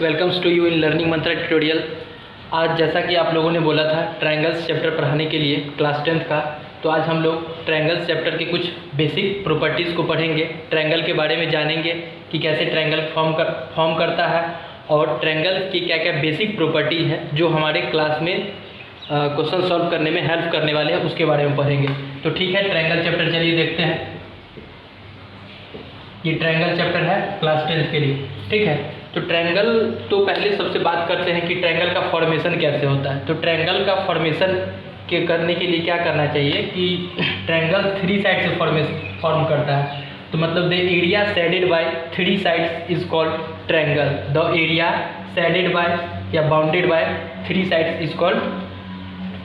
Welcomes to you in learning mantra tutorial. आज जैसा कि आप लोगों ने बोला था ट्रायंगल्स चैप्टर पढ़ाने के लिए क्लास 10th का, तो आज हम लोग ट्रायंगल्स चैप्टर के कुछ बेसिक प्रॉपर्टीज़ को पढ़ेंगे। ट्रायंगल के बारे में जानेंगे कि कैसे ट्रायंगल फॉर्म करता है और ट्रायंगल की क्या क्या बेसिक प्रॉपर्टी है जो हमारे क्लास में क्वेश्चन सॉल्व करने में हेल्प करने वाले हैं, उसके बारे में पढ़ेंगे। तो ठीक है, ट्रायंगल चैप्टर चलिए देखते हैं। ये ट्रायंगल चैप्टर है क्लास 10th के लिए, ठीक है। तो ट्रायंगल तो पहले सबसे बात करते हैं कि ट्रायंगल का फॉर्मेशन कैसे होता है। तो ट्रायंगल का फॉर्मेशन करने के लिए क्या करना चाहिए कि ट्रायंगल 3 साइड से फॉर्म करता है। तो मतलब the area shaded by 3 sides is called triangle. The area shaded by या bounded by 3 sides is called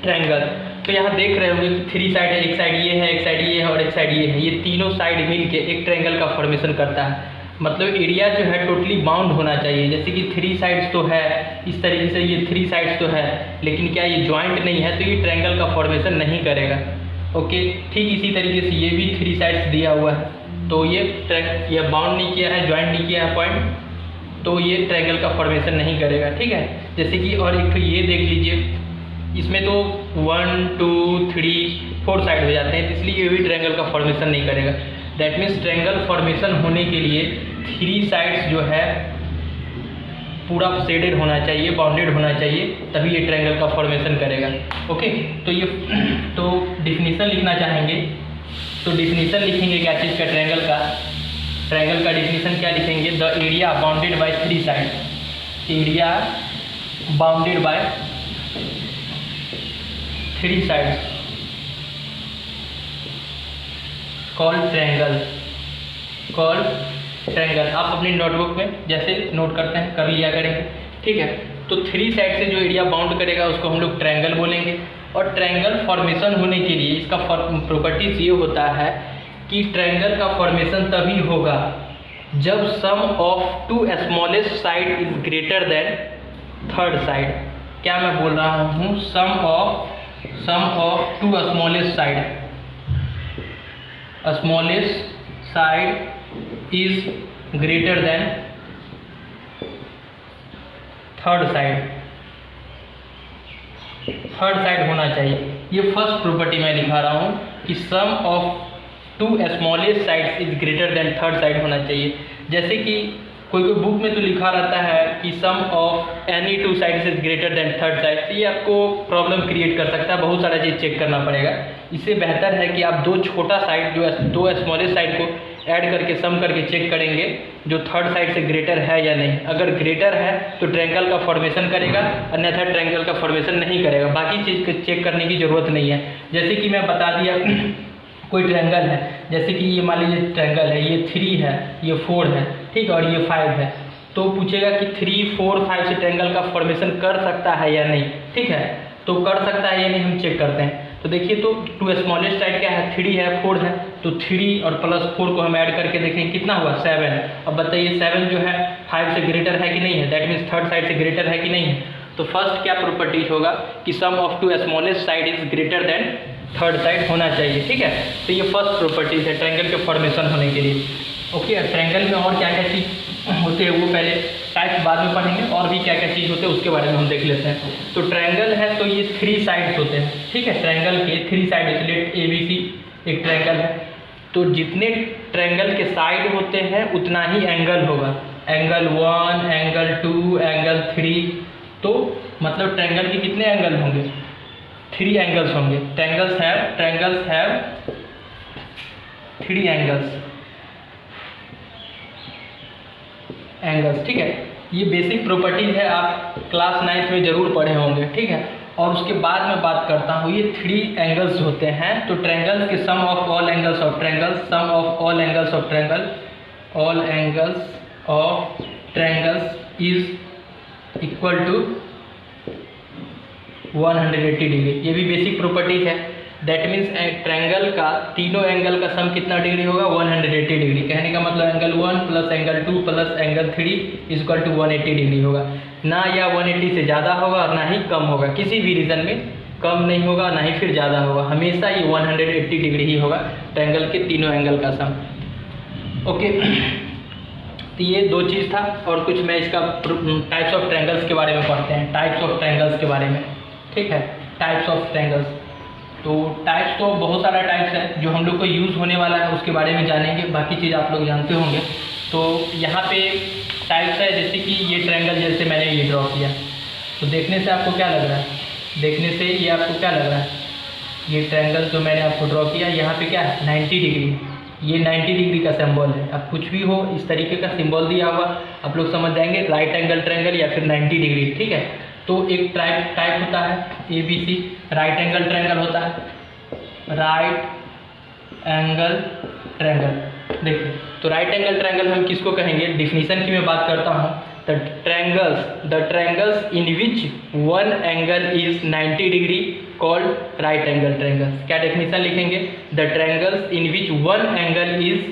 triangle. तो यहाँ देख रहे होंगे कि 3 साइड है, एक साइड ये है, एक साइड ये है और एक साइड ये है। ये तीनों साइड मिल के एक ट्रायंगल का फॉर्मेशन करता है। मतलब एरिया जो है टोटली बाउंड होना चाहिए। जैसे कि 3 साइड्स तो है, इस तरीके से ये 3 साइड्स तो है, लेकिन क्या ये जॉइंट नहीं है, तो ये ट्रायंगल का फॉर्मेशन नहीं करेगा। ओके, ठीक इसी तरीके से ये भी 3 साइड्स दिया हुआ है, तो ये बाउंड नहीं किया है, जॉइंट नहीं किया है पॉइंट, तो ये ट्रायंगल का फॉर्मेशन नहीं करेगा, ठीक है। जैसे कि और एक तो ये देख लीजिए, इसमें तो 1 2 3 4 साइड हो जाते हैं, इसलिए ये भी ट्रायंगल का फॉर्मेशन नहीं करेगा। दैट मीन्स ट्रायंगल फॉर्मेशन होने के लिए 3 साइड्स जो है पूरा शेडेड होना चाहिए, बाउंडेड होना चाहिए, तभी ये ट्रायंगल का फॉर्मेशन करेगा। ओके, तो डिफिनीशन लिखना चाहेंगे, तो डिफिनीशन लिखेंगे क्या चीज़ का, ट्रायंगल का डिफिनीशन क्या लिखेंगे, the area bounded by 3 side. Area bounded by 3 sides called triangle. आप अपनी नोटबुक में जैसे नोट करते हैं कर लिया करेंगे, ठीक है। तो 3 साइड से जो एरिया बाउंड करेगा उसको हम लोग ट्रायंगल बोलेंगे। और ट्रायंगल फॉर्मेशन होने के लिए इसका प्रॉपर्टीज ये होता है कि ट्रायंगल का फॉर्मेशन तभी होगा जब sum of 2 smallest side is greater than 3rd side. क्या मैं बोल रहा हूँ, sum of 2 smallest side is greater than 3rd side होना चाहिए। ये फर्स्ट प्रॉपर्टी मैं दिखा रहा हूँ कि sum of 2 smallest sides is greater than 3rd side होना चाहिए। जैसे कि कोई बुक में तो लिखा रहता है कि sum of any 2 sides is greater than 3rd side, ये आपको प्रॉब्लम क्रिएट कर सकता है, बहुत सारा चीज़ चेक करना पड़ेगा। इससे बेहतर है कि आप 2 छोटा साइड जो 2 स्मॉलेस्ट साइड को ऐड करके सम करके चेक करेंगे जो 3rd साइड से ग्रेटर है या नहीं। अगर ग्रेटर है तो ट्रायंगल का फॉर्मेशन करेगा, अन्यथा ट्रायंगल का फॉर्मेशन नहीं करेगा। बाकी चीज़ को चेक करने की ज़रूरत नहीं है। जैसे कि मैं बता दिया कोई ट्रायंगल है, जैसे कि ये मान लीजिए ट्रायंगल है, ये 3 है, ये 4 है, ठीक है, और ये 5 है। तो पूछेगा कि 3 4 5 से ट्रायंगल का फॉर्मेशन कर सकता है या नहीं, ठीक है। तो कर सकता है या नहीं हम चेक करते हैं। तो देखिए, तो 2 स्मॉलेस्ट साइड क्या है, 3 है, 4 है, तो 3 और प्लस 4 को हम ऐड करके देखें कितना हुआ, 7। अब बताइए 7 जो है 5 से ग्रेटर है कि नहीं है, दैट मीन्स 3rd साइड से ग्रेटर है कि नहीं है। तो फर्स्ट क्या प्रॉपर्टीज होगा कि sum of 2 smallest side is greater than 3rd side होना चाहिए, ठीक है। तो ये फर्स्ट प्रॉपर्टीज है ट्रायंगल के फॉर्मेशन होने के लिए। ओके, ट्रायंगल में और क्या क्या चीज़ होते हैं वो पहले टाइप बाद में पढ़ेंगे, और भी क्या क्या चीज़ होते हैं उसके बारे में हम देख लेते हैं। तो ट्रायंगल है तो ये 3 साइड्स होते हैं, ठीक है। ट्रायंगल के 3 साइड, इसलिए ABC एक ट्रायंगल है। तो जितने ट्रायंगल के साइड होते हैं उतना ही एंगल होगा, एंगल 1, एंगल 2, एंगल 3। तो मतलब ट्रायंगल के कितने एंगल होंगे, 3 एंगल्स होंगे। ट्रायंगल्स हैव 3 एंगल्स, ठीक है। ये बेसिक प्रॉपर्टीज है, आप क्लास 9th में जरूर पढ़े होंगे, ठीक है। और उसके बाद मैं बात करता हूँ, ये 3 एंगल्स होते हैं। तो ट्रायंगल्स के sum of all angles of triangles is equal to 180 degree. ये भी बेसिक प्रॉपर्टीज है। दैट मीन्स ट्रायंगल का तीनों एंगल का सम कितना डिग्री होगा, 180 डिग्री। कहने का मतलब angle 1 plus angle 2 plus angle 3 is equal to 180 degree होगा। ना या 180 से ज़्यादा होगा और ना ही कम होगा, किसी भी रीज़न में कम नहीं होगा ना ही फिर ज़्यादा होगा, हमेशा ये 180 डिग्री ही होगा ट्रायंगल के तीनों एंगल का सम। ओके, तो ये दो चीज़ था, और कुछ मैं इसका टाइप्स ऑफ ट्रायंगल्स के बारे में पढ़ते हैं, टाइप्स ऑफ ट्रायंगल्स के बारे में। ठीक है, टाइप्स ऑफ ट्रायंगल्स। तो टाइप्स तो बहुत सारा टाइप्स है, जो हम लोग को यूज़ होने वाला है उसके बारे में जानेंगे, बाकी चीज़ आप लोग जानते होंगे। तो यहाँ पे टाइप्स है, जैसे कि ये ट्रायंगल जैसे मैंने ये ड्रॉ किया, तो देखने से आपको क्या लग रहा है, देखने से ये आपको क्या लग रहा है, ये ट्रायंगल जो मैंने आपको ड्रॉ किया यहाँ पे क्या है 90 डिग्री, ये 90 डिग्री का सिंबल है। अब कुछ भी हो इस तरीके का सिंबल दिया हुआ आप लोग समझ जाएंगे, राइट एंगल ट्रायंगल या फिर 90 डिग्री। ठीक है, तो एक टाइप होता है ABC, राइट एंगल ट्रायंगल होता है, राइट एंगल ट्रायंगल। देखिए, तो राइट एंगल ट्रायंगल हम किसको कहेंगे, डिफिनीशन की मैं बात करता हूँ, the triangles in which one angle is 90 degree called right angle triangles. क्या डेफिनेशन लिखेंगे, the triangles in which one angle is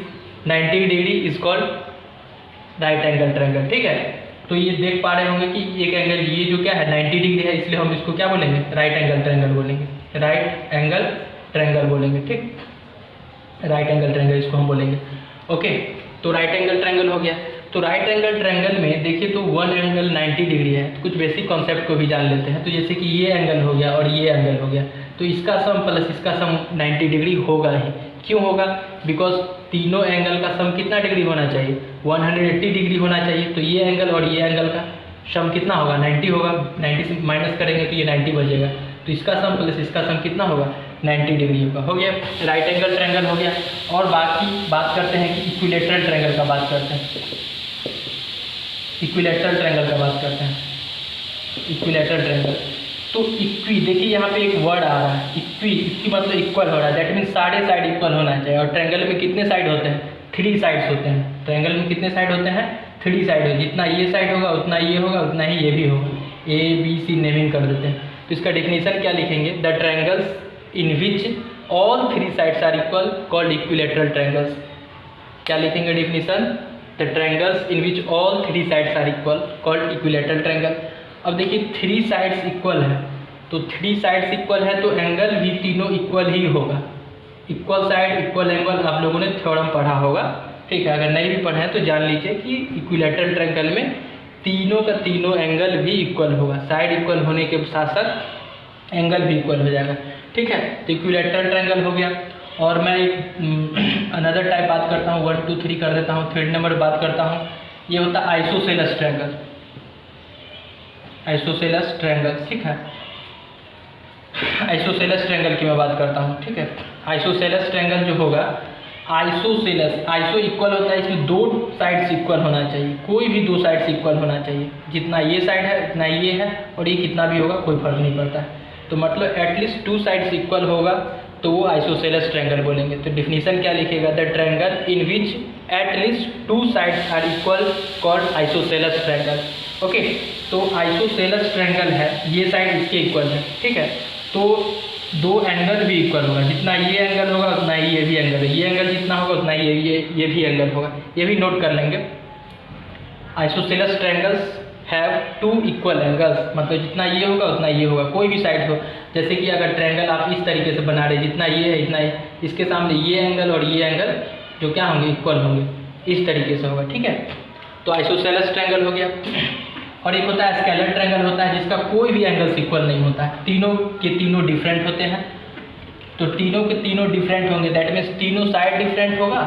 90 degree is called right angle triangle. ठीक है, तो ये देख पा रहे होंगे कि एक एंगल ये जो क्या है 90 डिग्री है, इसलिए हम इसको क्या बोलेंगे, राइट एंगल ट्रायंगल बोलेंगे, राइट एंगल ट्रायंगल बोलेंगे। ठीक, राइट एंगल ट्रायंगल इसको हम बोलेंगे। ओके, तो राइट एंगल ट्रायंगल हो गया। तो राइट एंगल ट्रायंगल में देखिए तो वन एंगल 90 डिग्री है, तो कुछ बेसिक कॉन्सेप्ट को भी जान लेते हैं। तो जैसे कि ये एंगल हो गया और ये एंगल हो गया, तो इसका सम प्लस इसका सम 90 डिग्री होगा ही। क्यों होगा, बिकॉज तीनों एंगल का सम कितना डिग्री होना चाहिए, 180 डिग्री होना चाहिए। तो ये एंगल और ये एंगल का सम कितना होगा, 90 होगा। 90 से माइनस करेंगे तो ये 90 बचेगा, तो इसका सम प्लस इसका सम कितना होगा, 90 डिग्री होगा। हो गया, राइट एंगल ट्रायंगल हो गया। और बाकी बात करते हैं कि इक्विलेटरल ट्रायंगल का बात करते हैं, इक्विलेटरल ट्रायंगल का बात करते हैं, इक्विलेटरल ट्रायंगल। तो इक्वी, देखिए यहाँ पे एक वर्ड आ रहा है इक्वी मतलब इक्वल हो रहा है, दैट मीन्स सारे साइड इक्वल होना चाहिए। और ट्रायंगल में कितने साइड होते हैं, 3 साइड्स होते हैं। ट्रायंगल में कितने साइड होते हैं, 3 साइड है। जितना ये साइड होगा उतना ये होगा, उतना ही ये भी होगा। ABC नेमिंग कर देते हैं। तो इसका डेफिनेशन क्या लिखेंगे, the triangles in which all 3 sides are equal called equilateral triangles. क्या लिखेंगे definition, the triangles in which all 3 sides are equal called equilateral triangle. अब देखिए 3 साइड्स इक्वल है, तो 3 साइड्स इक्वल है तो एंगल भी तीनों इक्वल ही होगा। इक्वल साइड इक्वल एंगल आप लोगों ने थ्योरम पढ़ा होगा। ठीक है, अगर नहीं भी पढ़ा है तो जान लीजिए कि इक्विलेटरल ट्रायंगल में तीनों का तीनों एंगल भी इक्वल होगा, साइड इक्वल होने के साथ साथ एंगल भी इक्वल हो जाएगा। ठीक है, तो इक्विलेटरल ट्रायंगल हो गया। और मैं एक अनदर टाइप बात करता हूँ, 1 2 3 कर देता हूँ, 3rd नंबर बात करता हूँ, ये होता है आइसोसेलेस ट्रायंगल। आइसोसेलेस ट्रायंगल, ठीक है, आइसोसेलेस ट्रायंगल की मैं बात करता हूँ। ठीक है, आइसोसेलेस ट्रायंगल जो होगा, आइसोसेलेस, आइसो इक्वल होता है, इसमें 2 साइड्स इक्वल होना चाहिए, कोई भी 2 साइड्स इक्वल होना चाहिए। जितना ये साइड है उतना ये है, और ये कितना भी होगा कोई फर्क नहीं पड़ता है। तो मतलब एटलीस्ट 2 साइड्स इक्वल होगा तो वो आइसोसेलेस ट्रायंगल बोलेंगे। तो डिफिनीशन क्या लिखेगा, the triangle in which at least 2 sides are equal called isosceles triangle. Okay, तो आइसोसेलेस ट्रायंगल है, ये साइड इसके इक्वल है। ठीक है, तो 2 एंगल भी इक्वल होगा, जितना ये एंगल होगा उतना ही ये भी एंगल है, ये एंगल जितना होगा उतना ही ये भी एंगल होगा। ये भी नोट कर लेंगे, isosceles triangles have 2 equal angles, मतलब जितना ये होगा उतना ये होगा, कोई भी साइड हो। जैसे कि अगर ट्रायंगल आप इस तरीके से बना रहे, जितना ये है इतना इसके सामने ये एंगल और ये एंगल जो क्या होंगे, इक्वल होंगे, इस तरीके से होगा। ठीक है, तो आइसोसेलेस ट्रायंगल हो गया। और एक होता है स्केलर ट्रायंगल होता है, जिसका कोई भी एंगल्स इक्वल नहीं होता है, तीनों के तीनों डिफरेंट होते हैं। तो तीनों के तीनों डिफरेंट होंगे, दैट मीन्स तीनों साइड डिफरेंट होगा,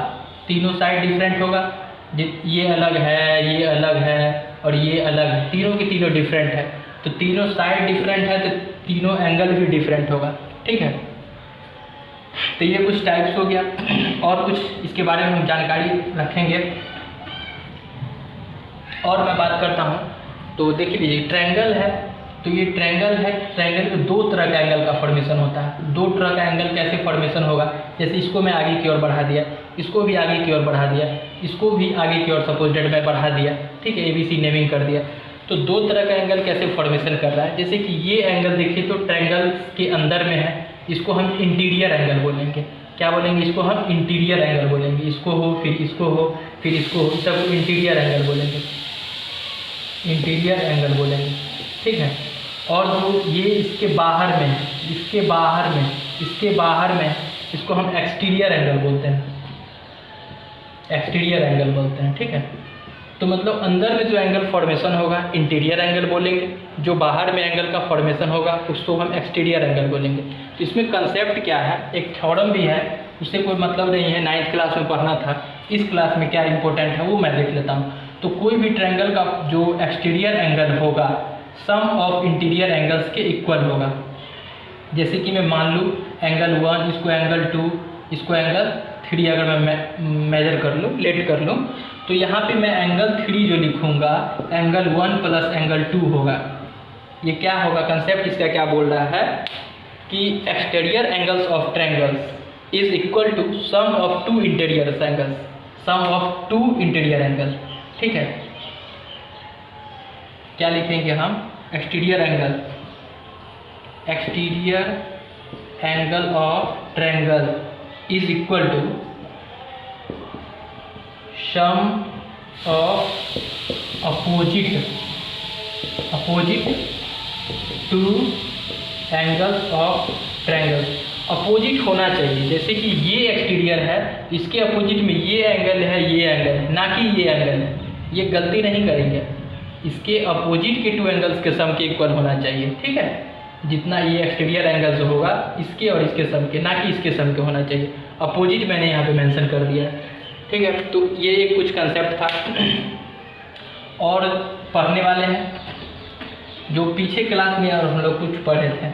तीनों साइड डिफरेंट होगा, ये अलग है, ये अलग है और ये अलग है, तीनों के तीनों डिफरेंट है। तो तीनों साइड डिफरेंट है तो तीनों एंगल भी डिफरेंट होगा। ठीक है, तो ये कुछ टाइप्स हो गया, और कुछ इसके बारे में हम जानकारी रखेंगे। और मैं बात करता हूँ, तो देखिए लीजिए ट्रायंगल है, तो ये ट्रायंगल है, ट्रायंगल में 2 तरह का एंगल का फॉर्मेशन होता है। 2 तरह का एंगल कैसे फॉर्मेशन होगा, जैसे इसको मैं आगे की ओर बढ़ा दिया, इसको भी आगे की ओर बढ़ा दिया, इसको भी आगे की ओर सपोज डेट में बढ़ा दिया। ठीक है, ABC नेमिंग कर दिया। तो 2 तरह का एंगल कैसे फॉर्मेशन कर रहा है, जैसे कि ये एंगल देखिए तो ट्रायंगल के अंदर में है, इसको हम इंटीरियर एंगल बोलेंगे। क्या बोलेंगे, इसको हम इंटीरियर एंगल बोलेंगे। इसको हो फिर इसको हो फिर इसको हो, सबको इंटीरियर एंगल बोलेंगे, इंटीरियर एंगल बोलेंगे। ठीक है, और जो ये इसके बाहर में है, इसके बाहर में इसको हम एक्सटीरियर एंगल बोलते हैं, एक्सटीरियर एंगल बोलते हैं। ठीक है, तो मतलब अंदर में जो एंगल फॉर्मेशन होगा इंटीरियर एंगल बोलेंगे, जो बाहर में एंगल का फॉर्मेशन होगा उसको हम एक्सटीरियर एंगल बोलेंगे। तो इसमें कंसेप्ट क्या है, एक थ्योरम भी है, उससे कोई मतलब नहीं है, 9th क्लास में पढ़ना था। इस क्लास में क्या इंपॉर्टेंट है वो मैं देख लेता हूँ। तो कोई भी ट्रायंगल का जो एक्सटीरियर एंगल होगा सम ऑफ इंटीरियर एंगल्स के इक्वल होगा। जैसे कि मैं मान लूँ एंगल 1, इसको एंगल 2, इसको एंगल 3 अगर मैं मेजर कर लूँ, लेट कर लूँ, तो यहाँ पे मैं एंगल 3 जो लिखूँगा एंगल 1 प्लस एंगल 2 होगा। ये क्या होगा, कंसेप्ट इसका क्या बोल रहा है कि exterior angles of triangles is equal to sum of 2 interior angles, sum of 2 interior angle. ठीक है, क्या लिखेंगे हम, exterior angle of triangle is equal to sum of opposite 2 angles of triangle. Opposite होना चाहिए, जैसे कि ये एक्सटीरियर है, इसके अपोजिट में ये एंगल है, ये एंगल है, ना कि ये एंगल है। ये गलती नहीं करेंगे, इसके अपोजिट के 2 एंगल्स के सम के इक्वल होना चाहिए। ठीक है, जितना ये एक्सटीरियर एंगल्स होगा इसके और इसके सम के, ना कि इसके सम के होना चाहिए। अपोजिट मैंने यहाँ पे मेंशन कर दिया है। ठीक है, तो ये एक कुछ कंसेप्ट था और पढ़ने वाले हैं जो पीछे क्लास में और हम लोग कुछ पढ़े थे।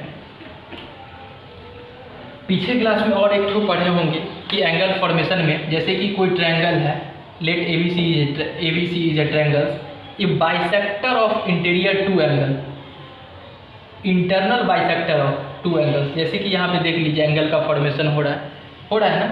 पीछे क्लास में और एक ठो पढ़े होंगे कि एंगल फॉर्मेशन में, जैसे कि कोई ट्रायंगल है, let ABC is a triangle, a bisector of interior 2 angle, internal bisector of 2 angles. जैसे कि यहाँ पे देख लीजिए एंगल का फॉर्मेशन हो रहा है ना,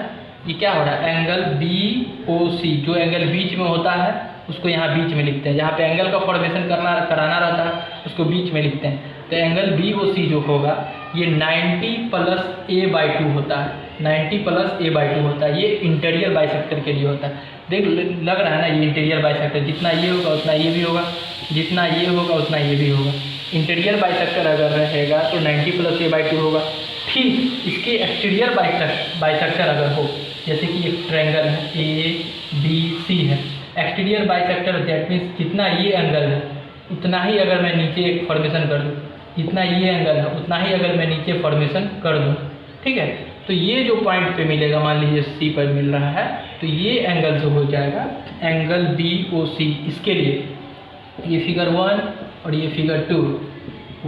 ये क्या हो रहा है, एंगल BOC, जो एंगल बीच में होता है उसको यहाँ बीच में लिखते हैं, जहाँ पे एंगल का फॉर्मेशन कराना रहता है उसको बीच में लिखते हैं। तो एंगल BOC जो होगा ये 90 + a/2 होता है, 90 + a/2 होता है। ये इंटीरियर बाइसेक्टर के लिए होता है। देख लग रहा है ना, ये इंटीरियर बाइसेक्टर, जितना ये होगा उतना ये भी होगा, जितना ये होगा उतना ये भी होगा। इंटीरियर बाइसेक्टर अगर रहेगा तो 90 + a/2 होगा। ठीक इसके एक्सटीरियर बाइसेक्टर अगर हो, जैसे कि एक ट्रायंगल है ABC है, एक्सटीरियर बाइसेक्टर दैट मीन्स जितना ये एंगल है उतना ही अगर मैं नीचे एक फॉर्मेशन कर दूँ, जितना ये एंगल है उतना ही अगर मैं नीचे फॉर्मेशन कर दूँ। ठीक है, तो ये जो पॉइंट पे मिलेगा, मान लीजिए C पर मिल रहा है, तो ये एंगल जो हो जाएगा एंगल BOC। इसके लिए ये फिगर 1 और ये फिगर 2,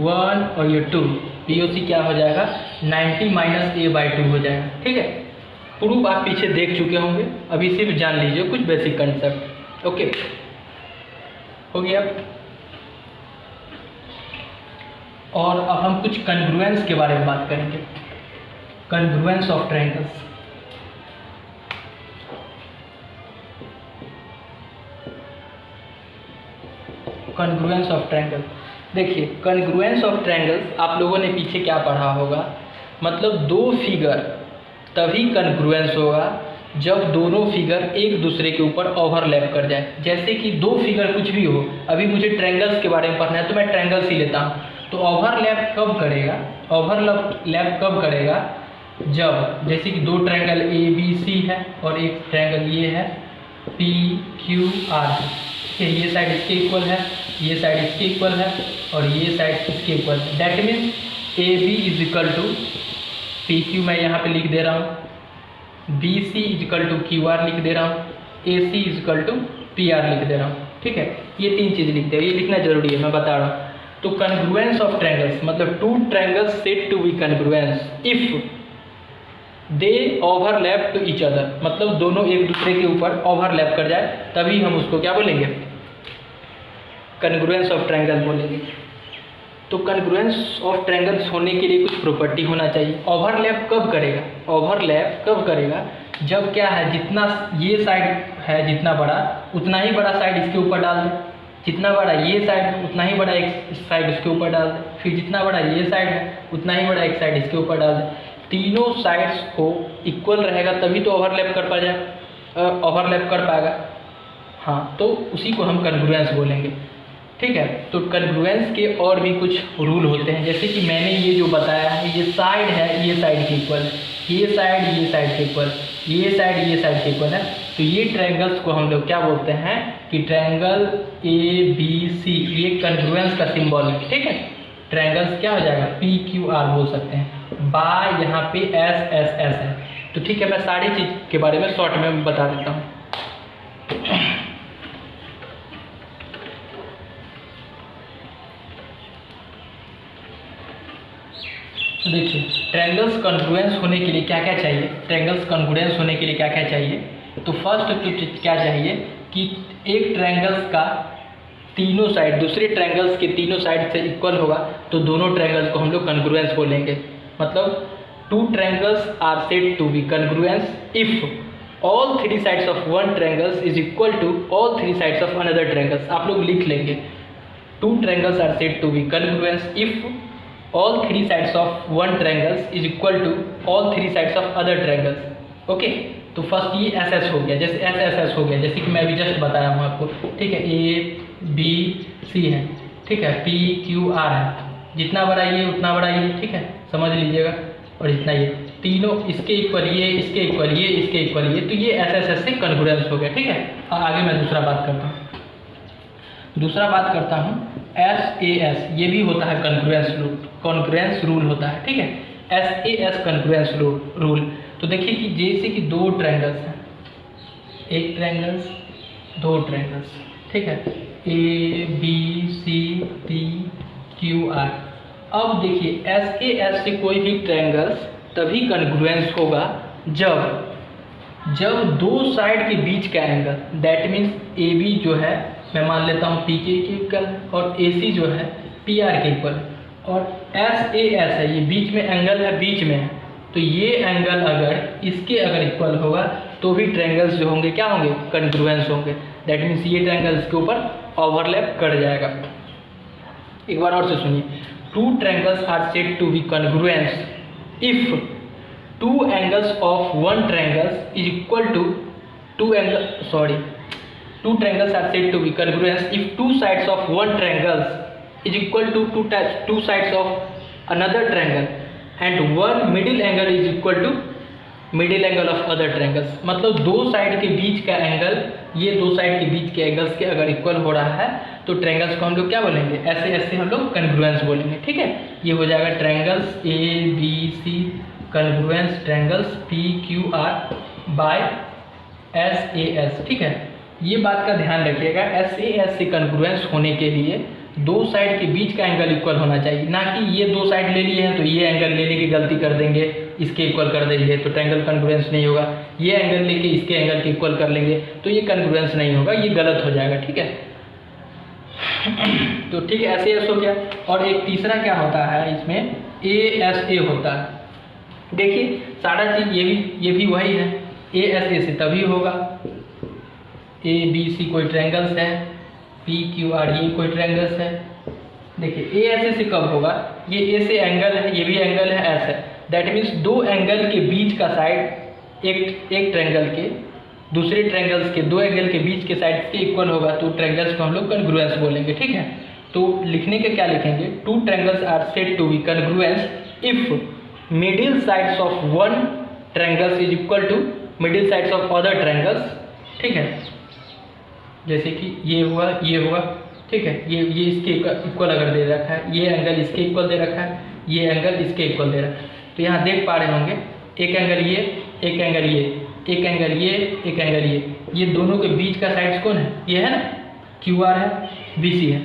1 और ये 2, BOC क्या हो जाएगा 90 - a/2 हो जाएगा। ठीक है, प्रूफ आप पीछे देख चुके होंगे, अभी सिर्फ जान लीजिए कुछ बेसिक कंसेप्ट। ओके, हो गया। और अब हम कुछ कन्ग्रुएंस के बारे में बात करेंगे, कन्ग्रुएंस ऑफ ट्रायंगल्स। कन्ग्रुएंस ऑफ ट्रायंगल, देखिए कन्ग्रुएंस ऑफ ट्रायंगल्स आप लोगों ने पीछे क्या पढ़ा होगा, मतलब 2 फिगर तभी कन्ग्रुएंस होगा जब दोनों फिगर एक दूसरे के ऊपर ओवरलैप कर जाए। जैसे कि 2 फिगर कुछ भी हो, अभी मुझे ट्रायंगल्स के बारे में पढ़ना है तो मैं ट्रायंगल्स ही लेता हूँ। तो ओवरलैप कब करेगा, ओवरलैप कब करेगा, जब जैसे कि 2 ट्रायंगल ABC है और एक ट्रायंगल ये है PQR, ये साइड इसके इक्वल है, ये साइड इसके इक्वल है और ये साइड इसके इक्वल है। दैट मीन्स AB = PQ मैं यहाँ पे लिख दे रहा हूँ, BC = QR लिख दे रहा हूँ, AC = PR लिख दे रहा हूँ। ठीक है, ये 3 चीज़ लिख दे, ये लिखना जरूरी है, मैं बता रहा हूँ। तो कन्ग्रुएंस ऑफ ट्रायंगल्स मतलब 2 triangles said to be congruence if they overlap to each other, मतलब दोनों एक दूसरे के ऊपर ओवरलैप कर जाए तभी हम उसको क्या बोलेंगे, कन्ग्रुएंस ऑफ ट्रायंगल बोलेंगे। तो कन्ग्रुएंस ऑफ ट्रायंगल्स होने के लिए कुछ प्रॉपर्टी होना चाहिए। ओवरलैप कब करेगा, ओवरलैप कब करेगा, जब क्या है, जितना ये साइड है जितना बड़ा उतना ही बड़ा साइड इसके ऊपर डाल दे, जितना बड़ा ये साइड उतना ही बड़ा एक साइड इसके ऊपर डाल दे, फिर जितना बड़ा ये साइड है उतना ही बड़ा एक साइड इसके ऊपर डाल दे। तीनों साइड्स को इक्वल रहेगा तभी तो ओवरलैप कर पाएगा। हाँ, तो उसी को हम कन्ग्रुएंस बोलेंगे। ठीक है, तो कन्ग्रुएंस के और भी कुछ रूल होते हैं, जैसे कि मैंने ये जो बताया है, ये साइड है ये साइड के इक्वल है, ये साइड के इक्वल, ये साइड के इक्वल है, तो ये ट्रायंगल्स को हम लोग क्या बोलते हैं कि ट्रायंगल ABC, ये कन्ग्रुएंस का सिंबल है, ठीक है। ट्रायंगल्स क्या हो जाएगा, PQR बोल सकते हैं, बाय यहाँ पे SSS है। तो ठीक है, मैं सारी चीज़ के बारे में शॉर्ट में बता देता हूँ। देखिए, ट्रायंगल्स कॉन्ग्रुएंस होने के लिए क्या क्या चाहिए, ट्रायंगल्स कॉन्ग्रुएंस होने के लिए क्या क्या चाहिए। तो फर्स्ट तो क्या चाहिए कि एक ट्रायंगल्स का तीनों साइड दूसरे ट्रायंगल्स के तीनों साइड से इक्वल होगा, तो दोनों ट्रायंगल्स को हम लोग कॉन्ग्रुएंस बोलेंगे। मतलब two triangles are said to be congruence if all three sides of one triangles is equal to all three sides of another triangles. आप लोग लिख लेंगे, two triangles are said to be congruence if all three sides of one triangles is equal to all three sides of other triangles। Okay, तो first ये SS हो गया, जैसे SSS हो गया, जैसे कि मैं अभी जस्ट बताया हूँ आपको, ठीक है। ABC है, ठीक है, PQR है, जितना बड़ा ये उतना बड़ा ये, ठीक है, समझ लीजिएगा। और इतना ये तीनों इसके इक्वल, ये इसके इक्वल, ये इसके इक्वल, ये तो ये SSS से कॉन्ग्रुएंस हो गया, ठीक है। और आगे मैं दूसरा बात करता हूँ SAS, ये भी होता है कॉन्ग्रुएंस रूल होता है, ठीक है। SAS congruence rule. तो देखिए कि जैसे कि दो ट्रायंगल्स हैं, एक ट्रायंगल्स दो ट्रायंगल्स, ठीक है, ABCDQR। अब देखिए SAS से कोई भी ट्रायंगल्स तभी कॉन्ग्रुएंस होगा जब दो साइड के बीच का एंगल, दैट मीन्स AB जो है मैं मान लेता हूँ PQ के इक्वल और AC जो है PR के इक्वल, और SAS है ये बीच में एंगल है, बीच में है, तो ये एंगल अगर इसके अगर इक्वल होगा तो भी ट्रायंगल्स जो होंगे क्या होंगे, कॉन्ग्रुएंस होंगे। दैट मीन्स ये ट्रायंगल्स के ऊपर ओवरलैप कर जाएगा। एक बार और से सुनिए, two triangles are said to be congruence if two angles of one triangles is equal to two triangles are said to be congruent if two sides of one triangles is equal to two sides of another triangle and one middle angle is equal to middle angle of other triangles. मतलब दो side के बीच का angle, ये दो side के बीच के angles के अगर इक्वल हो रहा है तो ट्रायंगल्स को हम लोग क्या बोलेंगे, ऐसे हम लोग कॉन्ग्रुएंस बोलेंगे, ठीक है। ये हो जाएगा triangles ABC congruence triangles PQR by SAS, ठीक है। ये बात का ध्यान रखिएगा, SAS से कॉन्ग्रुएंस होने के लिए दो साइड के बीच का एंगल इक्वल होना चाहिए, ना कि ये दो साइड ले लिए हैं तो ये एंगल लेने की गलती कर देंगे, इसके इक्वल कर देंगे तो ट्रायंगल कॉन्ग्रुएंस नहीं होगा, ये एंगल लेके इसके एंगल के इक्वल कर लेंगे तो ये कॉन्ग्रुएंस नहीं होगा, ये गलत हो जाएगा, ठीक है। तो ठीक है, SAS हो गया। और एक तीसरा क्या होता है इसमें, ASA होता है। देखिए सारा चीज़ ये भी वही है, ASA से तभी होगा, ABC कोई ट्रायंगल्स है, PQR ये कोई ट्रायंगल्स है। देखिए ASA से कब होगा, ये A से एंगल है, ये भी एंगल है, S है, दैट मीन्स दो एंगल के बीच का साइड एक ट्रायंगल के दूसरे ट्रायंगल्स के दो एंगल के बीच के साइड के इक्वल होगा तो ट्रायंगल्स को हम लोग कॉन्ग्रुएंस बोलेंगे, ठीक है। तो लिखने के क्या लिखेंगे, two triangles are said to be congruence if middle sides of one triangles is equal to middle sides of other triangles, ठीक है। जैसे कि ये हुआ, ठीक है, ये इसके इक्वल अगर दे रखा है, ये एंगल इसके इक्वल दे रखा है, ये एंगल इसके इक्वल दे रखा है, तो यहाँ देख पा रहे होंगे एक एंगल ये, एक एंगल ये, एक एंगल ये, एक एंगल ये दोनों के बीच का साइड्स कौन है, ये है ना, QR है, BC है।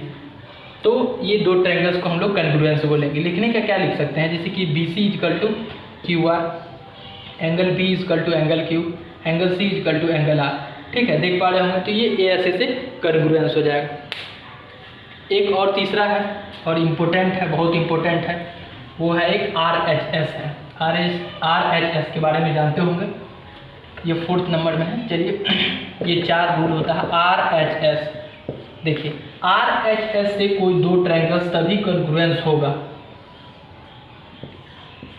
तो ये दो ट्रायंगल्स को हम लोग कॉन्ग्रुएंस बोलेंगे। लिखने का क्या लिख सकते हैं, जैसे कि BC equal to QR, angle B equal to angle Q, angle C equal to angle R, ठीक है, देख पा रहे होंगे। तो ये ASA से कॉन्ग्रुएंस हो जाएगा। एक और तीसरा है और इम्पोर्टेंट है, बहुत इम्पोर्टेंट है, वो है एक RHS है। RHS के बारे में जानते होंगे, ये 4th नंबर में है। चलिए, ये 4 रूल होता है RHS। देखिए RHS से कोई दो ट्रायंगल्स तभी कॉन्ग्रुएंस होगा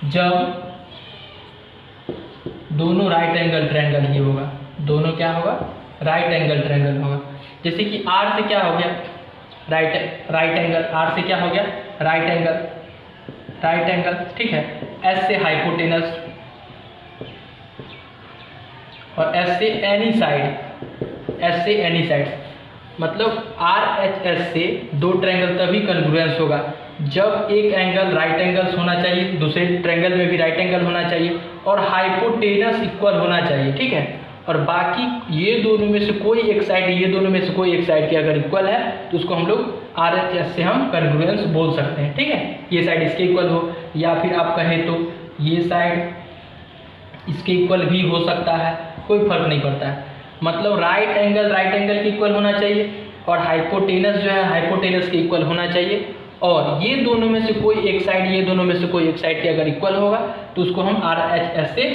जब दोनों राइट एंगल ट्रायंगल ही होगा, दोनों क्या होगा, राइट एंगल ट्रायंगल होगा। जैसे कि R से क्या हो गया, राइट एंगल, R से क्या हो गया, राइट एंगल, ठीक है। S से हाइपोटेनस, और एस से एनी साइड, एस से एनी साइड, मतलब आर एच एस से दो ट्रायंगल तभी कन्ग्रुएंस होगा जब एक एंगल राइट एंगल्स होना चाहिए, दूसरे ट्रायंगल में भी राइट एंगल होना चाहिए और हाइपोटेनस इक्वल होना चाहिए, ठीक है। और बाकी ये दोनों में से कोई एक साइड, ये दोनों में से कोई एक साइड की अगर इक्वल है तो उसको हम लोग आर एच एस से हम कन्ग्रुएंस बोल सकते हैं, ठीक है। ये साइड इसके इक्वल हो या फिर आप कहें तो ये साइड इसके इक्वल भी हो सकता है, कोई फर्क नहीं पड़ता है। मतलब राइट एंगल के इक्वल होना चाहिए और हाइपोटेनस जो है हाइपोटेनस के इक्वल होना चाहिए, और ये दोनों में से कोई एक साइड, ये दोनों में से कोई एक साइड के अगर इक्वल होगा तो उसको हम आर एच एस से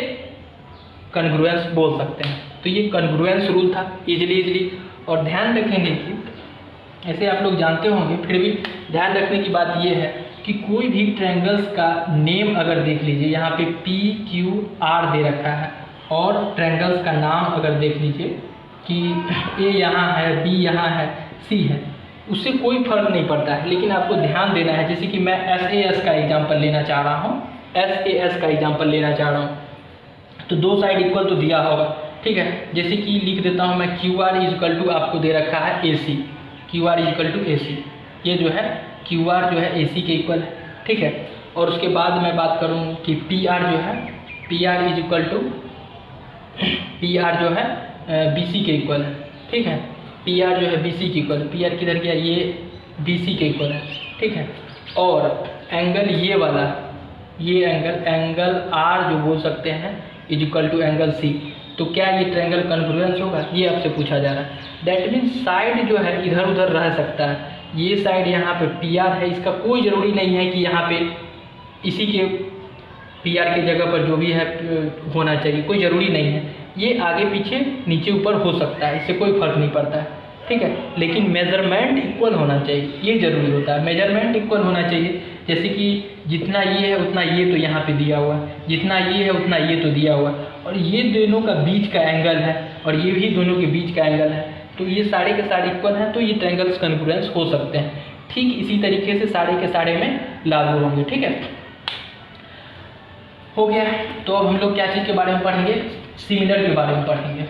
कन्ग्रुएंस बोल सकते हैं। तो ये कन्ग्रुएंस रूल था, इजली। और ध्यान रखेंगे कि ऐसे आप लोग जानते होंगे, फिर भी ध्यान रखने की बात ये है कि कोई भी ट्रायंगल्स का नेम अगर देख लीजिए, यहाँ पे पी क्यू आर दे रखा है, और ट्रायंगल्स का नाम अगर देख लीजिए कि ए यहाँ है, बी यहाँ है, सी है, उससे कोई फर्क नहीं पड़ता है। लेकिन आपको ध्यान देना है, जैसे कि मैं एस का एग्जाम्पल लेना चाह रहा हूँ, एस का एग्जाम्पल लेना चाह रहा हूँ, तो दो साइड इक्वल तो दिया होगा, ठीक है। जैसे कि लिख देता हूँ मैं क्यू आर इजकल टू, आपको दे रखा है ए सी, क्यू आर इजकल टू ए सी, ये जो है क्यू आर जो है ए सी के इक्वल है, ठीक है। और उसके बाद मैं बात करूँ कि पी आर जो है, P R is equal to, P R जो है बी सी के इक्वल है, ठीक है। पी आर जो है बी सी के इक्वल, पी आर किधर गया, ये बी सी के इक्वल है, ठीक है। और एंगल ये वाला, ये एंगल आर जो बोल सकते हैं is equal to angle C, तो क्या ये ट्रायंगल कन्ग्रुएंस होगा, ये आपसे पूछा जा रहा है। दैट मीन्स साइड जो है इधर उधर रह सकता है। ये साइड यहाँ पे पी आर है, इसका कोई ज़रूरी नहीं है कि यहाँ पे इसी के पी आर के जगह पर जो भी है होना चाहिए, कोई ज़रूरी नहीं है। ये आगे पीछे नीचे ऊपर हो सकता है, इससे कोई फर्क नहीं पड़ता है, ठीक है। लेकिन मेजरमेंट इक्वल होना चाहिए, ये ज़रूरी होता है। मेजरमेंट इक्वल होना चाहिए, जैसे कि जितना ये है उतना ये तो यहाँ पे दिया हुआ है, जितना ये है उतना ये तो दिया हुआ है, और ये दोनों का बीच का एंगल है और ये भी दोनों के बीच का एंगल है, तो ये सारे के सारे इक्वल हैं, तो ये ट्रायंगल्स कन्ग्रुएंस हो सकते हैं। ठीक इसी तरीके से सारे के सारे में लागू होंगे, ठीक है। हो गया। तो अब हम लोग क्या चीज़ के बारे में पढ़ेंगे, सिमिलर के बारे में पढ़ेंगे,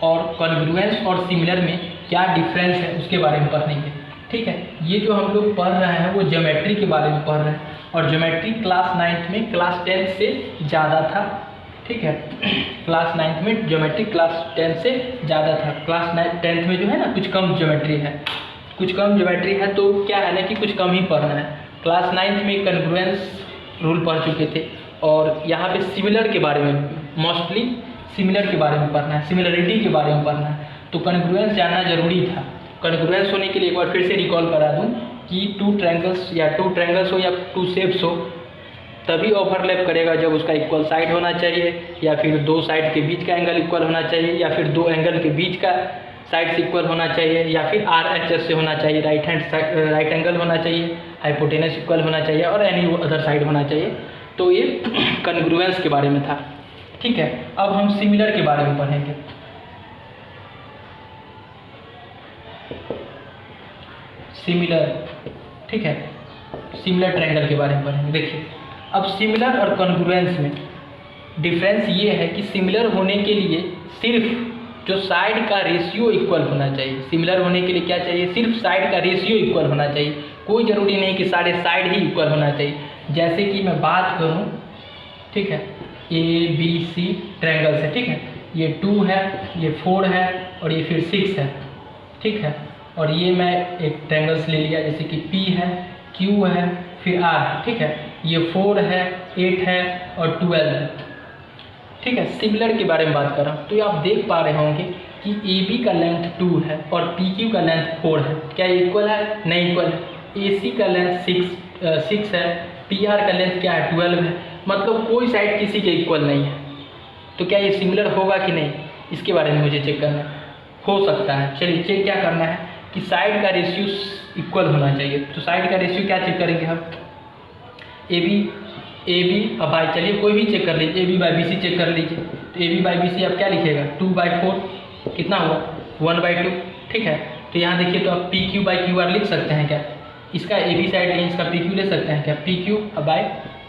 और कन्ग्रुएंस और सिमिलर में क्या डिफरेंस है उसके बारे में पढ़ेंगे, ठीक है। ये जो हम लोग पढ़ रहे हैं वो ज्योमेट्री के बारे में पढ़ रहे हैं, और ज्योमेट्री क्लास 9th में क्लास 10 से ज़्यादा था, ठीक है। क्लास 9th में ज्योमेट्री क्लास 10 से ज़्यादा था। क्लास 10th में जो है ना कुछ कम ज्योमेट्री है, कुछ कम ज्योमेट्री है, तो क्या है ना कि कुछ कम ही पढ़ना है। क्लास 9th में कन्ग्रुएंस रूल पढ़ चुके थे, और यहाँ पे सिमिलर के बारे में, मोस्टली सिमिलर के बारे में पढ़ना है, सिमिलरिटी के बारे में पढ़ना है। तो कन्ग्रुएंस जानना जरूरी था। कन्ग्रुएंस होने के लिए एक बार फिर से रिकॉल करा दूँ कि टू ट्रायंगल्स हो या टू शेप्स हो, तभी ओवरलैप करेगा जब उसका इक्वल साइड होना चाहिए, या फिर दो साइड के बीच का एंगल इक्वल होना चाहिए, या फिर दो एंगल के बीच का साइड से इक्वल होना चाहिए, या फिर आर एच एस से होना चाहिए, राइट एंगल होना चाहिए, हाइपोटेनस इक्वल होना चाहिए, और एनी अदर साइड होना चाहिए। तो ये कन्ग्रुएंस के बारे में था, ठीक है। अब हम सिमिलर के बारे में पढ़ेंगे। सिमिलर, ठीक है, सिमिलर ट्रायंगल के बारे में पढ़ेंगे। देखिए, अब सिमिलर और कन्ग्रुएंस में डिफरेंस ये है कि सिमिलर होने के लिए सिर्फ जो साइड का रेशियो इक्वल होना चाहिए। सिमिलर होने के लिए क्या चाहिए, सिर्फ साइड का रेशियो इक्वल होना चाहिए, कोई ज़रूरी नहीं कि सारे साइड ही इक्वल होना चाहिए। जैसे कि मैं बात करूं, ठीक है, ए बी सी ट्रायंगल से, ठीक है, ये 2 है, ये 4 है, और ये फिर 6 है, ठीक है। और ये मैं एक ट्रायंगल्स ले लिया, जैसे कि P है, Q है, फिर R है, ठीक है। ये 4 है, 8 है और 12 है, ठीक है। सिमिलर के बारे में बात कर रहा हूँ, तो ये आप देख पा रहे होंगे कि AB का लेंथ 2 है और PQ का लेंथ 4 है। क्या ये इक्वल है? नहीं इक्वल है। AC का लेंथ 6 है, PR का लेंथ क्या है? 12 है। मतलब कोई साइड किसी के इक्वल नहीं है। तो क्या ये सिमिलर होगा कि नहीं, इसके बारे में मुझे चेक करना है। हो सकता है, चलिए चेक क्या करना है कि साइड का रेशियो इक्वल होना चाहिए। तो साइड का रेशियो क्या चेक करेंगे हम, ए बी, अब भाई चलिए कोई भी चेक कर लीजिए, AB बाई BC चेक कर लीजिए। तो AB बाई BC आप क्या लिखिएगा, 2/4 कितना हुआ, 1/2, ठीक है। तो यहाँ देखिए, तो आप PQ बाई QR लिख सकते हैं क्या, इसका AB साइड नहीं, इसका PQ ले सकते हैं क्या, PQ बाई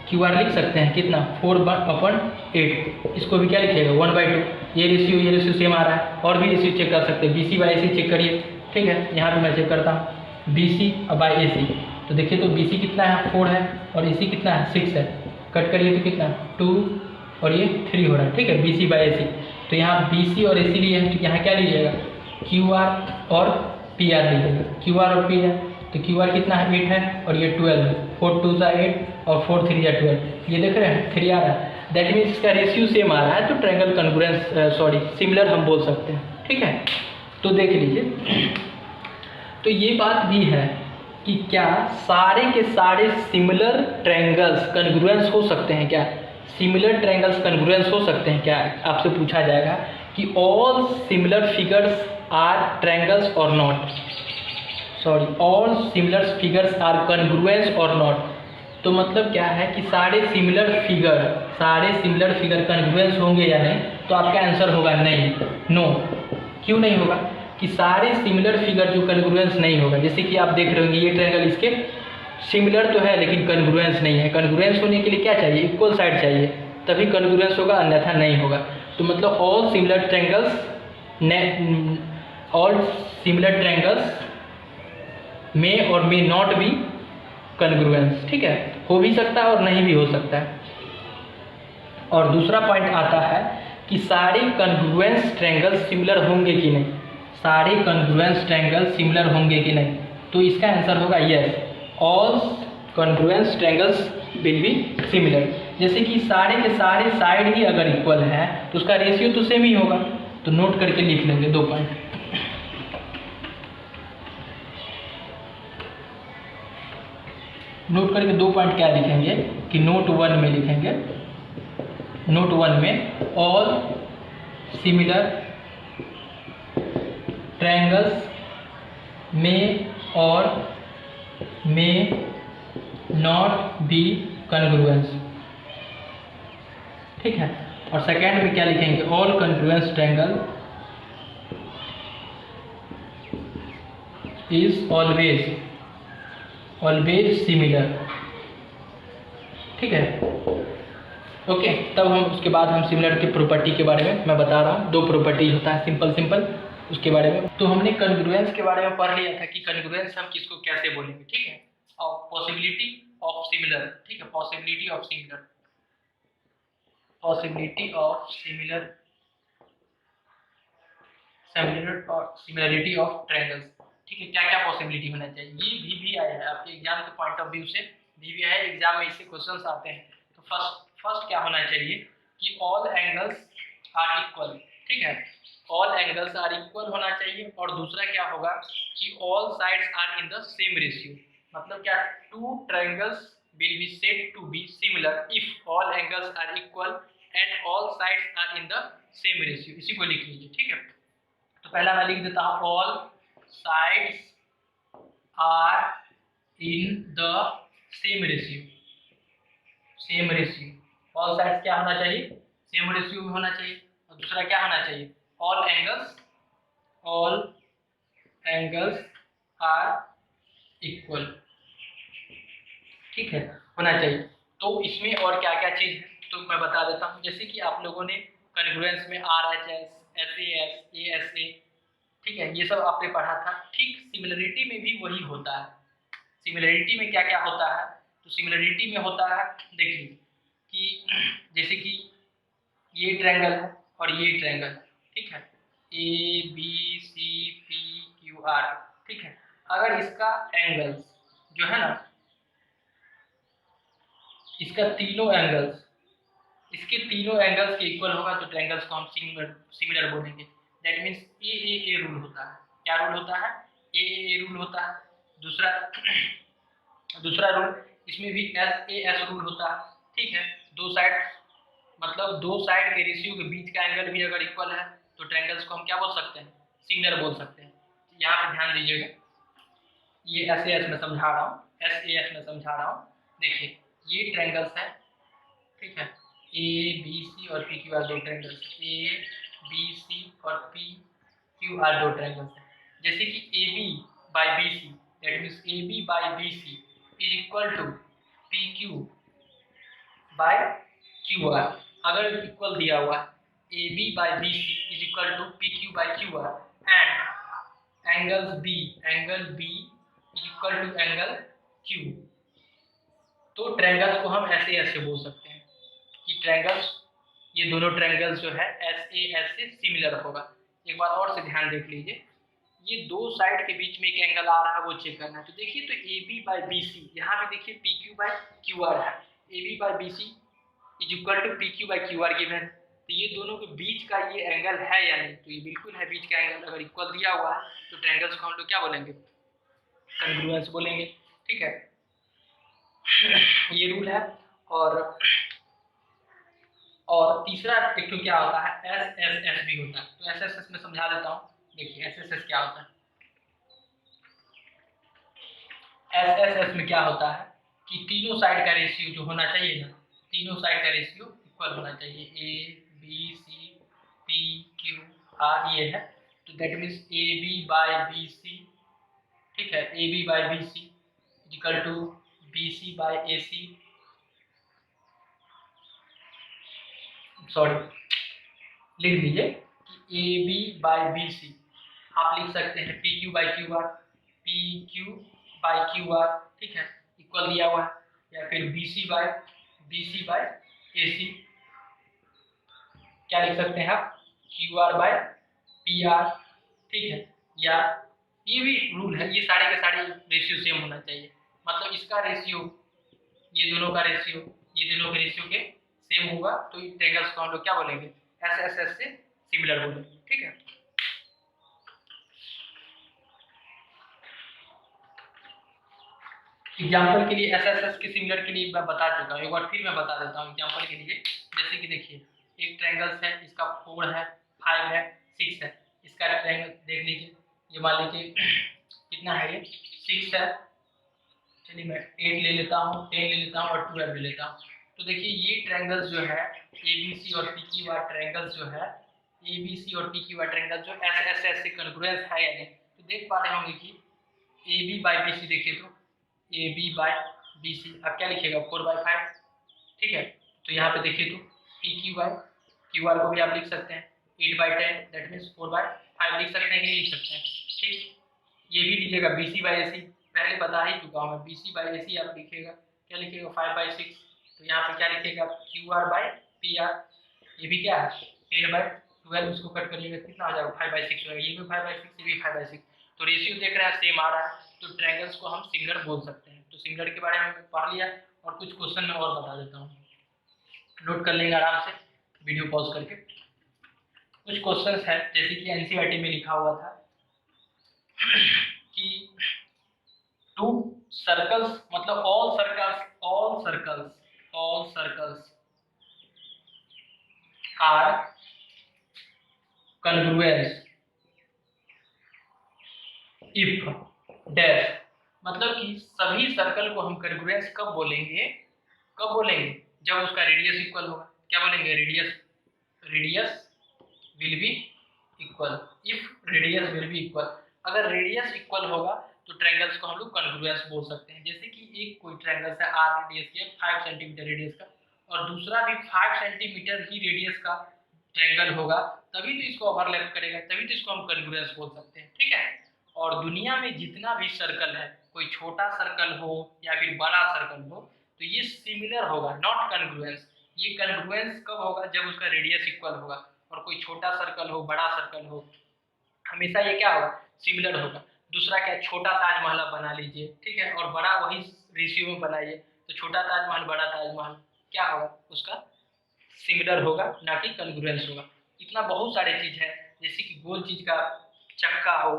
QR लिख सकते हैं, कितना 4/8। इसको भी क्या लिखिएगा, 1/2। ये रेशियो सेम आ रहा है। और भी रेशियो चेक कर सकते हैं, BC बाई AC चेक करिए, ठीक है। यहाँ पे मैं चेक करता हूँ BC बाई AC, तो देखिए तो BC कितना है 4 है और AC कितना है 6 है, कट करिए तो कितना 2 और ये 3 हो रहा है, ठीक है। BC बाई AC, तो यहाँ BC और AC लिए हैं, तो यहाँ क्या लीजिएगा QR और PR लीजिएगा, QR और PR, तो QR कितना है 8 है और ये 12 है, 4 2 सा 8 और 4 3 या 12, ये देख रहे हैं 3 आ रहा है, दैट मीन्स इसका रेशियो सेम आ रहा है, तो ट्रायंगल कॉन्ग्रुएंस सिमिलर हम बोल सकते हैं, ठीक है। तो देख लीजिए, तो ये बात भी है कि क्या सारे के सारे सिमिलर ट्रायंगल्स कॉन्ग्रुएंस हो सकते हैं, क्या सिमिलर ट्रायंगल्स कॉन्ग्रुएंस हो सकते हैं क्या, आपसे पूछा जाएगा कि all similar figures are triangles और not, sorry all similar figures are congruence और नॉट। तो मतलब क्या है कि सारे सिमिलर फिगर कॉन्ग्रुएंस होंगे या नहीं, तो आपका आंसर होगा नहीं, नो। क्यों नहीं होगा कि सारे सिमिलर फिगर जो कॉन्ग्रुएंस नहीं होगा, जैसे कि आप देख रहे होंगे ये ट्रायंगल इसके सिमिलर तो है लेकिन कॉन्ग्रुएंस नहीं है। कॉन्ग्रुएंस होने के लिए क्या चाहिए, इक्वल साइड चाहिए, तभी कॉन्ग्रुएंस होगा, अन्यथा नहीं होगा। तो मतलब ऑल सिमिलर ट्रायंगल्स में और मे नॉट बी कॉन्ग्रुएंस, ठीक है, हो भी सकता है और नहीं भी हो सकता है। और दूसरा पॉइंट आता है कि सारे कॉन्ग्रुएंस ट्रायंगल्स सिमिलर होंगे कि नहीं, सारे कॉन्ग्रुएंस ट्रायंगल्स सिमिलर होंगे कि नहीं, तो इसका आंसर होगा yes, all congruence triangles will be similar. जैसे कि सारे के सारे साइड ही अगर इक्वल है तो उसका रेशियो तो सेम ही होगा, तो नोट करके लिख लेंगे 2 पॉइंट। नोट करके 2 पॉइंट क्या लिखेंगे कि नोट 1 में लिखेंगे, नोट 1 में ऑल सिमिलर ट्रायंगल्स में और में नॉट बी कॉन्ग्रुएंस, ठीक है। और सेकेंड में क्या लिखेंगे, all congruence triangle is always similar, ठीक है। ओके, तब हम उसके बाद हम सिमिलर की प्रॉपर्टी के बारे में मैं बता रहा हूँ, 2 प्रॉपर्टी होता है सिंपल उसके बारे में। तो हमने कॉन्ग्रुएंस के बारे में पढ़ लिया था कि कॉन्ग्रुएंस हम किसको कैसे बोलेंगे, ठीक है। और पॉसिबिलिटी ऑफ सिमिलर, ठीक है, possibility of similarity of triangles, ठीक है। क्या क्या पॉसिबिलिटी होना चाहिए, ये भी आया है आपके एग्जाम के पॉइंट ऑफ व्यू से, भी आया है एग्जाम में, इससे क्वेश्चंस आते हैं। तो फर्स्ट क्या होना चाहिए कि ऑल एंगल्स आर इक्वल, ठीक है, ऑल एंगल्स आर इक्वल होना चाहिए। और दूसरा क्या होगा कि all sides are in the same ratio, मतलब क्या 2 ट्रायंगल्स will be said to be similar if all angles are equal and all sides are in the same ratio। इसी को लिख लीजिए, ठीक है। तो पहला मैं लिख देता हूँ all sides are in the same ratio, all sides क्या होना चाहिए, सेम रेशियो में होना चाहिए। और दूसरा क्या होना चाहिए, ऑल एंगल्स आर इक्वल, ठीक है, होना चाहिए। तो इसमें और क्या क्या चीज़ है तो मैं बता देता हूँ, जैसे कि आप लोगों ने कॉन्ग्रुएंस में RHS, SAS, ASA, ठीक है, ये सब आपने पढ़ा था, ठीक सिमिलरिटी में भी वही होता है। सिमिलरिटी में क्या क्या होता है, तो सिमिलरिटी में होता है, देखिए कि जैसे कि ये ट्रायंगल है और ये ट्रायंगल, ठीक है, ABCPQR, ठीक है। अगर इसका एंगल्स जो है ना, इसके तीनों एंगल्स के इक्वल होगा तो ट्रायंगल्स को हम सिमिलर बोलेंगे। दैट मीन्स ए रूल होता है, क्या रूल होता है, ए रूल होता है। दूसरा रूल इसमें भी SAS रूल होता है, ठीक है। दो साइड के रेशियो के बीच का एंगल भी अगर इक्वल है तो ट्रायंगल्स को हम क्या बोल सकते हैं, सिमिलर बोल सकते हैं। यहाँ पे ध्यान दीजिएगा, ये SAS में समझा रहा हूँ, देखिए ये ट्रायंगल्स है, ठीक है, ABC और PQR 2 ट्रायंगल्स, ABC और PQR 2 ट्रायंगल्स है। जैसे कि AB by BC, that means AB by BC is equal to PQ by QR, अगर इक्वल दिया हुआ है A B by B C is equal to P Q by Q R and angle B is equal to angle Q. तो triangles को हम ऐसे ऐसे बोल सकते हैं कि ट्रायंगल्स, ये दोनों ट्रायंगल्स जो है एस से सिमिलर होगा। एक बार और से ध्यान देख लीजिए, ये दो साइड के बीच में एक एंगल आ रहा है, वो चेक करना है। तो देखिए, तो A B by B C, यहाँ पे देखिए P Q by Q R है, A B by B C is equal to P Q by Q R given. तो ये दोनों के बीच का ये एंगल है या नहीं, तो ये बिल्कुल है बीच का एंगल। अगर इक्वल दिया हुआ है तो ट्रायंगल्स को हम लोग क्या बोलेंगे, कॉन्ग्रुएंस बोलेंगे। ठीक है, ये रूल है। और तीसरा एक तो क्या होता है, एस एस एस भी होता है। तो एस एस एस में समझा देता हूँ। देखिए एस एस एस क्या होता है, एस एस एस में क्या होता है कि तीनों साइड का रेशियो जो होना चाहिए ना, तीनों साइड का रेशियो इक्वल होना चाहिए। A B C P Q R ये है, तो that means A B by B C, ठीक है, A B by B C equal to B C by A C, sorry लिख लीजिए कि A B by B C, आप लिख सकते हैं P Q by Q R, P Q by Q R, ठीक है, इक्वल दिया हुआ है। या फिर बी सी बाई ए सी, क्या लिख सकते हैं आप, Q R by P R, ठीक है। या ये भी रूल है, ये सारे के सारे रेशियो सेम होना चाहिए। मतलब इसका रेशियो, ये दोनों का रेशियो, ये दोनों के रेशियो के सेम होगा, तो इन ट्रायंगल्स को हम लोग क्या बोलेंगे, एस एस एस से सिमिलर बोलेंगे। ठीक है, एग्जाम्पल के लिए एस एस एस के सिमिलर के लिए मैं बता चुका हूँ, एक बार फिर मैं बता देता हूँ एग्जाम्पल के लिए। जैसे कि देखिए, एक ट्रायंगल्स है, इसका 4 है, 5 है, 6 है। इसका ट्रायंगल देख लीजिए, ये मान लीजिए कितना है, ये 6 है। चलिए मैं 8 ले लेता हूँ, 10 ले लेता हूँ और 12 ले लेता हूँ। तो देखिए ये ट्रायंगल्स जो है ए बी सी और पी क्यू आर ट्रायंगल्स जो है, ए बी सी और पी क्यू आर ट्रायंगल जो एस एस एस से कॉन्ग्रुएंस है या नहीं। तो देख पा रहे होंगे कि A B by B C, देखिए तो A B by B C, अब क्या लिखिएगा 4/5, ठीक है। तो यहाँ पे देखिए तो P Q by Q are को भी आप लिख सकते हैं 8/10, दैट मीन्स 4/5 लिख सकते हैं कि नहीं लिख सकते हैं, ठीक। ये भी लिखिएगा बी सी बाई ए सी, पहले बता ही चुका हूँ मैं, बी सी बाई ए सी आप लिखिएगा, क्या लिखिएगा 5/6। तो यहाँ पे क्या लिखिएगा Q R by P R, ये भी क्या है 10/12, उसको कट करिएगा कितना आ जाएगा 5/6 होगा, ये भी 5/6, ये भी 5/6। तो रेशियो देख रहे हैं सेम आ रहा है, तो ट्रायंगल्स को हम सिमिलर बोल सकते हैं। तो सिमिलर के बारे में पढ़ लिया, और कुछ क्वेश्चन में और बता देता हूँ, नोट कर लेंगे आराम से वीडियो पॉज करके। कुछ क्वेश्चंस है जैसे कि एनसीईआरटी में लिखा हुआ था कि टू सर्कल्स, मतलब all circles are congruence if dash, मतलब कि सभी सर्कल को हम कॉन्ग्रुएंस कब बोलेंगे, जब उसका रेडियस इक्वल होगा। क्या बोलेंगे, radius will be equal, if radius will be equal. अगर रेडियस इक्वल होगा तो ट्रायंगल्स को हम लोग कॉन्ग्रुएंस बोल सकते हैं। जैसे कि एक कोई ट्रायंगल है आर रेडियस के 5 सेंटीमीटर रेडियस का, और दूसरा भी 5 सेंटीमीटर ही रेडियस का ट्रायंगल होगा, तभी तो इसको ओवरलैप करेगा, तभी तो इसको हम कॉन्ग्रुएंस बोल सकते हैं। ठीक है, और दुनिया में जितना भी सर्कल है, कोई छोटा सर्कल हो या फिर बड़ा सर्कल हो, तो ये सिमिलर होगा, नॉट कॉन्ग्रुएंस। ये कॉन्ग्रुएंस कब होगा, जब उसका रेडियस इक्वल होगा। और कोई छोटा सर्कल हो, बड़ा सर्कल हो, हमेशा ये क्या होगा, सिमिलर होगा। दूसरा क्या, छोटा ताजमहल आप बना लीजिए, ठीक है, और बड़ा वही रेशियो में बनाइए, तो छोटा ताजमहल बड़ा ताजमहल क्या होगा, उसका सिमिलर होगा, ना कि कॉन्ग्रुएंस होगा। इतना बहुत सारे चीज है, जैसे कि गोल चीज का चक्का हो,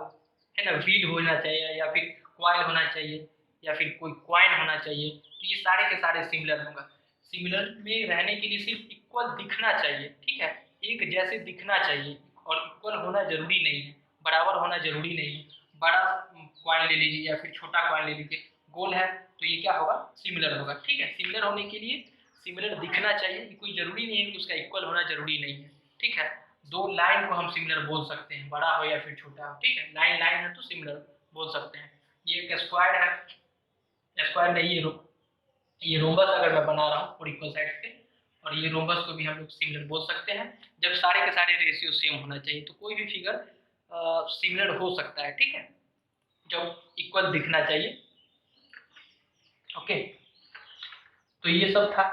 है ना, व्हील होना चाहिए, या फिर कॉइल होना चाहिए, या फिर कोई कॉइन होना चाहिए, तो ये सारे के सारे सिमिलर होगा। सिमिलर में रहने के लिए सिर्फ इक्वल दिखना चाहिए, ठीक है, एक जैसे दिखना चाहिए, और इक्वल होना जरूरी नहीं है, बराबर होना जरूरी नहीं है। बड़ा कॉइन ले लीजिए या फिर छोटा कॉइन ले लीजिए, गोल है तो ये क्या होगा, सिमिलर होगा। ठीक है, सिमिलर होने के लिए सिमिलर दिखना चाहिए, कोई जरूरी नहीं है कि उसका इक्वल होना जरूरी नहीं है। ठीक है, दो लाइन को हम सिमिलर बोल सकते हैं, बड़ा हो या फिर छोटा हो। ठीक है, लाइन है तो सिमिलर बोल सकते हैं। ये एक स्क्वायर है, स्क्वायर नहीं, ये रोम्बस अगर मैं बना रहा हूँ 4 इक्वल साइड पे, और ये रोम्बस को भी हम लोग सिमिलर बोल सकते हैं जब सारे के सारे रेशियो सेम होना चाहिए। तो कोई भी फिगर सिमिलर हो सकता है, ठीक है, जब इक्वल दिखना चाहिए। ओके, तो ये सब था।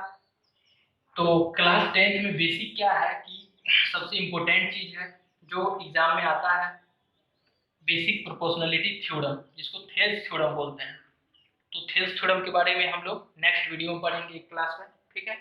तो क्लास 10th में बेसिक क्या है कि सबसे इम्पोर्टेंट चीज है जो एग्जाम में आता है, बेसिक प्रोपोर्शनलिटी थ्योरम, जिसको थेल्स थ्योरम बोलते हैं। तो थेल्स थ्योरम के बारे में हम लोग नेक्स्ट वीडियो में पढ़ेंगे एक क्लास में, ठीक है।